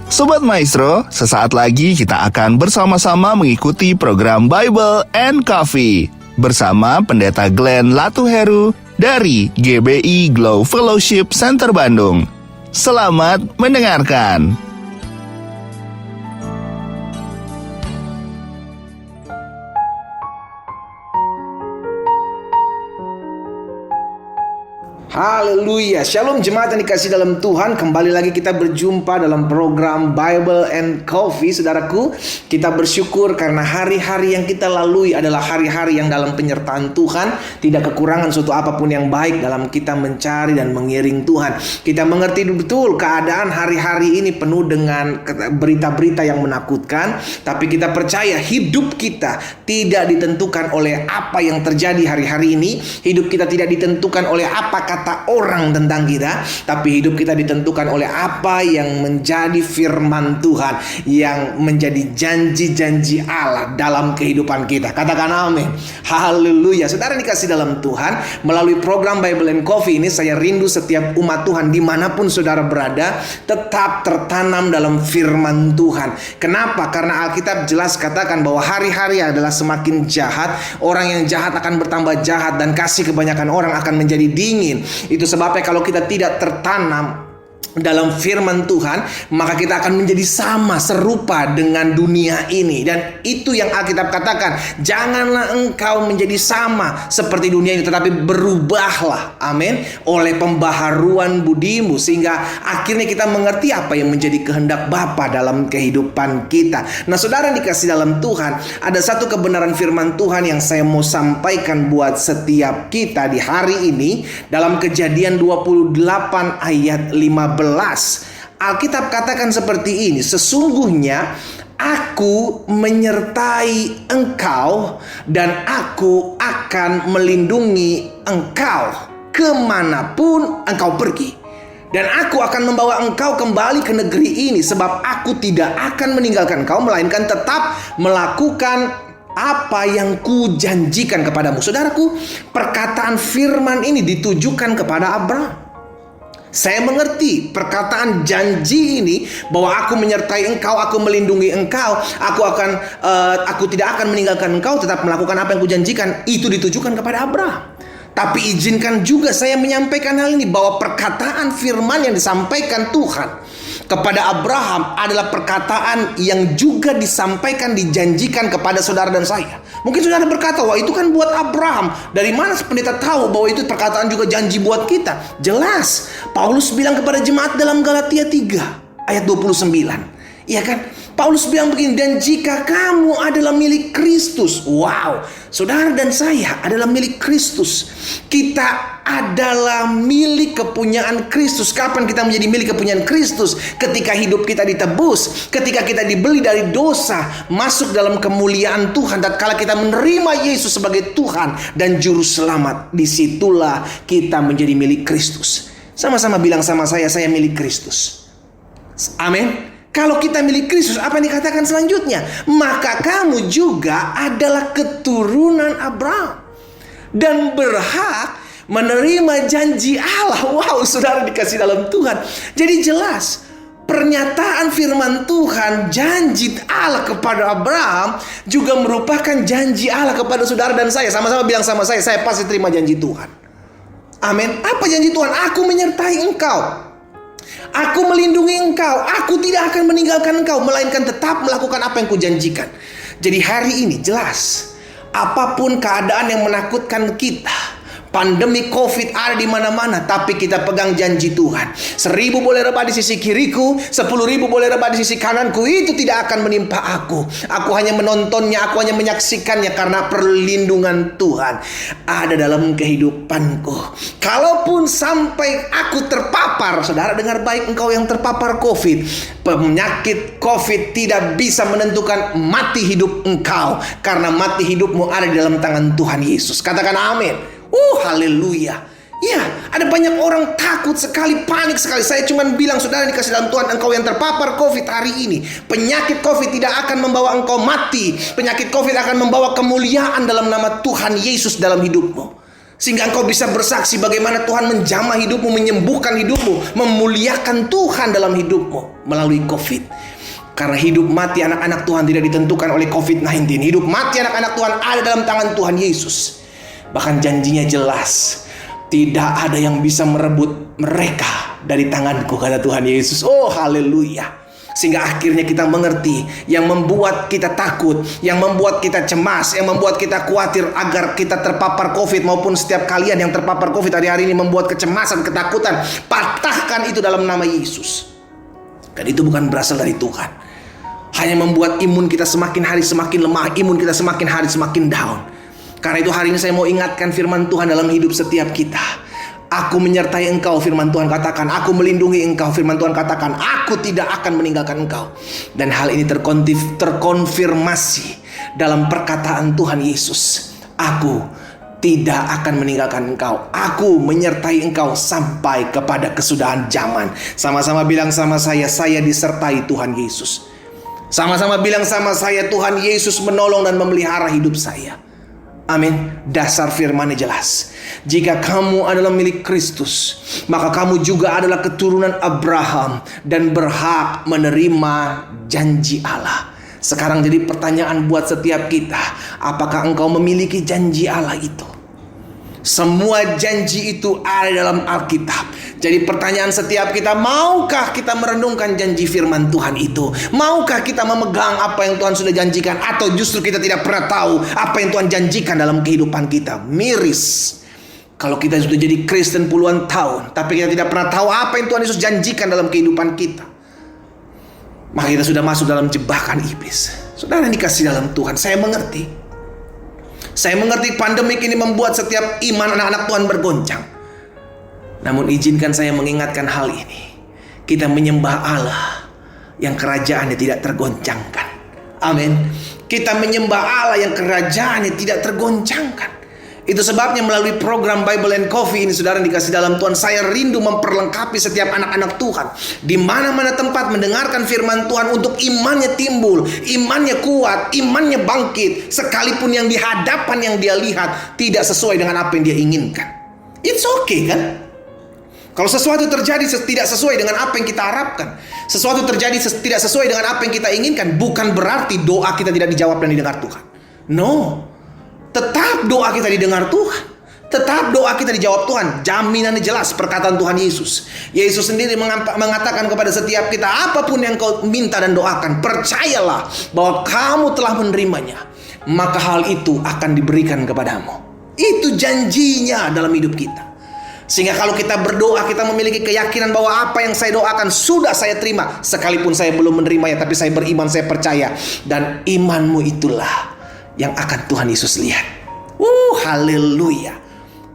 Sobat Maestro, sesaat lagi kita akan bersama-sama mengikuti program Bible and Coffee bersama Pendeta Glenn Latuheru dari GBI Glow Fellowship Center Bandung. Selamat mendengarkan. Haleluya, Shalom jemaat yang dikasih dalam Tuhan. Kembali lagi kita berjumpa dalam program Bible and Coffee. Saudaraku, kita bersyukur karena hari-hari yang kita lalui adalah hari-hari yang dalam penyertaan Tuhan. Tidak kekurangan suatu apapun yang baik dalam kita mencari dan mengiring Tuhan. Kita mengerti betul keadaan hari-hari ini penuh dengan berita-berita yang menakutkan. Tapi kita percaya hidup kita tidak ditentukan oleh apa yang terjadi hari-hari ini. Hidup kita tidak ditentukan oleh apa kata orang tentang kita, tapi hidup kita ditentukan oleh apa yang menjadi firman Tuhan, yang menjadi janji-janji Allah dalam kehidupan kita. Katakan amin. Haleluya. Saudara dikasih dalam Tuhan, melalui program Bible and Coffee ini saya rindu setiap umat Tuhan dimanapun saudara berada tetap tertanam dalam firman Tuhan. Kenapa? Karena Alkitab jelas katakan bahwa hari-hari adalah semakin jahat. Orang yang jahat akan bertambah jahat dan kasih kebanyakan orang akan menjadi dingin. Itu sebabnya kalau kita tidak tertanam dalam firman Tuhan, maka kita akan menjadi sama, serupa dengan dunia ini. Dan itu yang Alkitab katakan, janganlah engkau menjadi sama seperti dunia ini, tetapi berubahlah, amin, oleh pembaharuan budimu, sehingga akhirnya kita mengerti apa yang menjadi kehendak Bapa dalam kehidupan kita. Nah saudara dikasih dalam Tuhan, ada satu kebenaran firman Tuhan yang saya mau sampaikan buat setiap kita di hari ini. Dalam Kejadian 28 ayat 15, Alkitab katakan seperti ini, sesungguhnya aku menyertai engkau dan aku akan melindungi engkau kemanapun engkau pergi. Dan aku akan membawa engkau kembali ke negeri ini, sebab aku tidak akan meninggalkan engkau, melainkan tetap melakukan apa yang kujanjikan kepadamu. Saudaraku, perkataan firman ini ditujukan kepada Abraham. Saya mengerti perkataan janji ini bahwa aku menyertai engkau, aku melindungi engkau, aku tidak akan meninggalkan engkau, tetap melakukan apa yang kujanjikan. Itu ditujukan kepada Abraham. Tapi izinkan juga saya menyampaikan hal ini, bahwa perkataan firman yang disampaikan Tuhan kepada Abraham adalah perkataan yang juga disampaikan, dijanjikan kepada saudara dan saya. Mungkin saudara berkata, wah itu kan buat Abraham. Dari mana pendeta tahu bahwa itu perkataan juga janji buat kita? Jelas, Paulus bilang kepada jemaat dalam Galatia 3 ayat 29. Iya kan? Paulus bilang begini, dan jika kamu adalah milik Kristus. Wow, saudara dan saya adalah milik Kristus. Kita adalah milik kepunyaan Kristus. Kapan kita menjadi milik kepunyaan Kristus? Ketika hidup kita ditebus, ketika kita dibeli dari dosa, masuk dalam kemuliaan Tuhan. Tatkala kita menerima Yesus sebagai Tuhan dan Juru Selamat, disitulah kita menjadi milik Kristus. Sama-sama bilang sama saya milik Kristus. Amin. Kalau kita milik Kristus, apa yang dikatakan selanjutnya? Maka kamu juga adalah keturunan Abraham dan berhak menerima janji Allah. Wow, saudara dikasih dalam Tuhan. Jadi jelas, pernyataan firman Tuhan, janji Allah kepada Abraham juga merupakan janji Allah kepada saudara dan saya. Sama-sama bilang sama saya pasti terima janji Tuhan. Amin. Apa janji Tuhan? Aku menyertai engkau, aku melindungi engkau, aku tidak akan meninggalkan engkau, melainkan tetap melakukan apa yang kujanjikan. Jadi hari ini jelas, apapun keadaan yang menakutkan kita, pandemi COVID ada di mana-mana, tapi kita pegang janji Tuhan. 1.000 boleh rebah di sisi kiriku, 10.000 boleh rebah di sisi kananku, itu tidak akan menimpa aku. Aku hanya menontonnya, aku hanya menyaksikannya, karena perlindungan Tuhan ada dalam kehidupanku. Kalaupun sampai aku terpapar, saudara dengar baik, engkau yang terpapar COVID, penyakit COVID tidak bisa menentukan mati hidup engkau, karena mati hidupmu ada di dalam tangan Tuhan Yesus. Katakan amin. Haleluya. Ya, ada banyak orang takut sekali, panik sekali. Saya cuma bilang, saudara dikasih dalam Tuhan, engkau yang terpapar COVID hari ini, penyakit COVID tidak akan membawa engkau mati. Penyakit COVID akan membawa kemuliaan dalam nama Tuhan Yesus dalam hidupmu. Sehingga engkau bisa bersaksi bagaimana Tuhan menjamah hidupmu, menyembuhkan hidupmu, memuliakan Tuhan dalam hidupmu melalui COVID. Karena hidup mati anak-anak Tuhan tidak ditentukan oleh COVID-19. Hidup mati anak-anak Tuhan ada dalam tangan Tuhan Yesus. Bahkan janjinya jelas, tidak ada yang bisa merebut mereka dari tanganku, kata Tuhan Yesus. Oh haleluya. Sehingga akhirnya kita mengerti yang membuat kita takut, yang membuat kita cemas, yang membuat kita khawatir agar kita terpapar COVID, maupun setiap kalian yang terpapar COVID hari-hari ini membuat kecemasan, ketakutan, patahkan itu dalam nama Yesus. Dan itu bukan berasal dari Tuhan. Hanya membuat imun kita semakin hari semakin lemah, imun kita semakin hari semakin down. Karena itu hari ini saya mau ingatkan firman Tuhan dalam hidup setiap kita. Aku menyertai engkau, firman Tuhan katakan. Aku melindungi engkau, firman Tuhan katakan. Aku tidak akan meninggalkan engkau. Dan hal ini terkonfirmasi dalam perkataan Tuhan Yesus. Aku tidak akan meninggalkan engkau. Aku menyertai engkau sampai kepada kesudahan zaman. Sama-sama bilang sama saya disertai Tuhan Yesus. Sama-sama bilang sama saya, Tuhan Yesus menolong dan memelihara hidup saya. Amin. Dasar firman-Nya jelas. Jika kamu adalah milik Kristus, maka kamu juga adalah keturunan Abraham dan berhak menerima janji Allah. Sekarang jadi pertanyaan buat setiap kita, apakah engkau memiliki janji Allah itu? Semua janji itu ada dalam Alkitab. Jadi pertanyaan setiap kita, maukah kita merenungkan janji firman Tuhan itu? Maukah kita memegang apa yang Tuhan sudah janjikan? Atau justru kita tidak pernah tahu apa yang Tuhan janjikan dalam kehidupan kita? Miris kalau kita sudah jadi Kristen puluhan tahun, tapi kita tidak pernah tahu apa yang Tuhan Yesus janjikan dalam kehidupan kita. Maka kita sudah masuk dalam jebakan iblis. Saudara yang dikasih dalam Tuhan, saya mengerti. Saya mengerti pandemik ini membuat setiap iman anak-anak Tuhan bergoncang. Namun izinkan saya mengingatkan hal ini. Kita menyembah Allah yang kerajaannya tidak tergoncangkan. Amin. Kita menyembah Allah yang kerajaannya tidak tergoncangkan. Itu sebabnya melalui program Bible and Coffee ini, saudara dikasih dalam Tuhan, saya rindu memperlengkapi setiap anak-anak Tuhan di mana-mana tempat mendengarkan firman Tuhan untuk imannya timbul, imannya kuat, imannya bangkit, sekalipun yang di hadapan yang dia lihat tidak sesuai dengan apa yang dia inginkan. It's okay kan? Kalau sesuatu terjadi tidak sesuai dengan apa yang kita harapkan, sesuatu terjadi tidak sesuai dengan apa yang kita inginkan, bukan berarti doa kita tidak dijawab dan didengar Tuhan. No. Tetap doa kita didengar Tuhan. Tetap doa kita dijawab Tuhan. Jaminannya jelas, perkataan Tuhan Yesus. Yesus sendiri mengatakan kepada setiap kita, apapun yang kau minta dan doakan, percayalah bahwa kamu telah menerimanya, maka hal itu akan diberikan kepadamu. Itu janjinya dalam hidup kita. Sehingga kalau kita berdoa, kita memiliki keyakinan bahwa apa yang saya doakan sudah saya terima. Sekalipun saya belum menerimanya, tapi saya beriman, saya percaya. Dan imanmu itulah yang akan Tuhan Yesus lihat. Haleluya.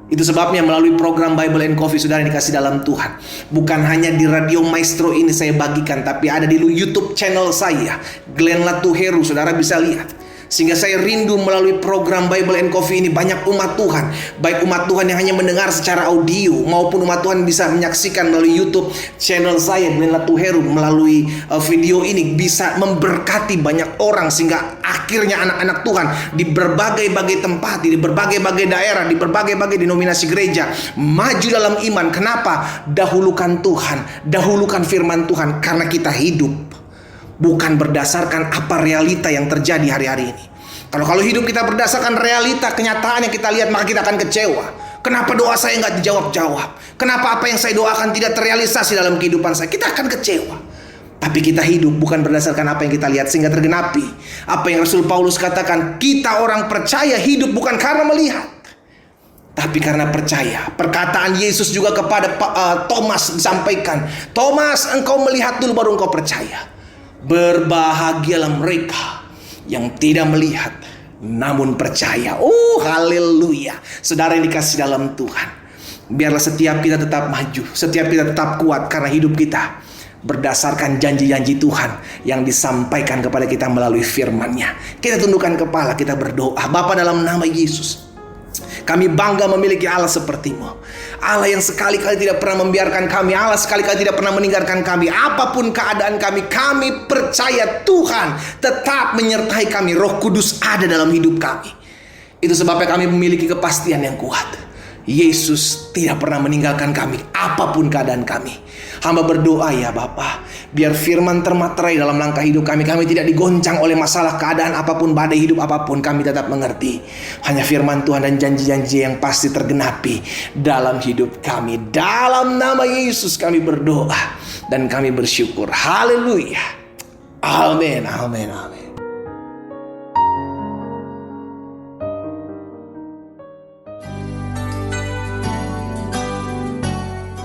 Itu sebabnya melalui program Bible and Coffee, saudara dikasih dalam Tuhan, bukan hanya di Radio Maestro ini saya bagikan, tapi ada di YouTube channel saya, Glenn Latuheru, saudara bisa lihat. Sehingga saya rindu melalui program Bible and Coffee ini banyak umat Tuhan, baik umat Tuhan yang hanya mendengar secara audio, maupun umat Tuhan bisa menyaksikan melalui YouTube channel saya, Glenn Latuheru, melalui video ini bisa memberkati banyak orang. Sehingga akhirnya anak-anak Tuhan di berbagai-bagai tempat, di berbagai-bagai daerah, di berbagai-bagai denominasi gereja maju dalam iman. Kenapa? Dahulukan Tuhan, dahulukan firman Tuhan, karena kita hidup bukan berdasarkan apa realita yang terjadi hari-hari ini. Kalau hidup kita berdasarkan realita, kenyataan yang kita lihat, maka kita akan kecewa. Kenapa doa saya nggak dijawab-jawab? Kenapa apa yang saya doakan tidak terrealisasi dalam kehidupan saya? Kita akan kecewa. Tapi kita hidup bukan berdasarkan apa yang kita lihat, sehingga tergenapi apa yang Rasul Paulus katakan, kita orang percaya hidup bukan karena melihat, tapi karena percaya. Perkataan Yesus juga kepada Thomas disampaikan, Thomas, engkau melihat dulu baru engkau percaya. Berbahagialah mereka yang tidak melihat namun percaya. Haleluya. Saudara yang dikasih dalam Tuhan, biarlah setiap kita tetap maju, setiap kita tetap kuat, karena hidup kita berdasarkan janji-janji Tuhan yang disampaikan kepada kita melalui firman-Nya. Kita tundukkan kepala, kita berdoa. Bapa, dalam nama Yesus, kami bangga memiliki Allah seperti-Mu. Allah yang sekali-kali tidak pernah membiarkan kami. Allah sekali-kali tidak pernah meninggalkan kami. Apapun keadaan kami percaya Tuhan tetap menyertai kami. Roh Kudus ada dalam hidup kami. Itu sebabnya kami memiliki kepastian yang kuat. Yesus tidak pernah meninggalkan kami apapun keadaan kami. Hamba berdoa ya Bapa, biar firman termaterai dalam langkah hidup kami. Kami tidak digoncang oleh masalah keadaan apapun, badai hidup apapun. Kami tetap mengerti hanya firman Tuhan dan janji-janji yang pasti tergenapi dalam hidup kami. Dalam nama Yesus kami berdoa dan kami bersyukur. Haleluya. Amin, amin, amin.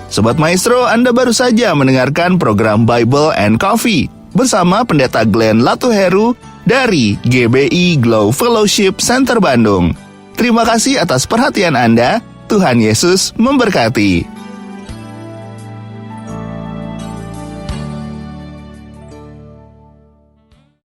Sobat Maestro, Anda baru saja mendengarkan program Bible and Coffee bersama Pendeta Glenn Latuheru dari GBI Glow Fellowship Center Bandung. Terima kasih atas perhatian Anda. Tuhan Yesus memberkati.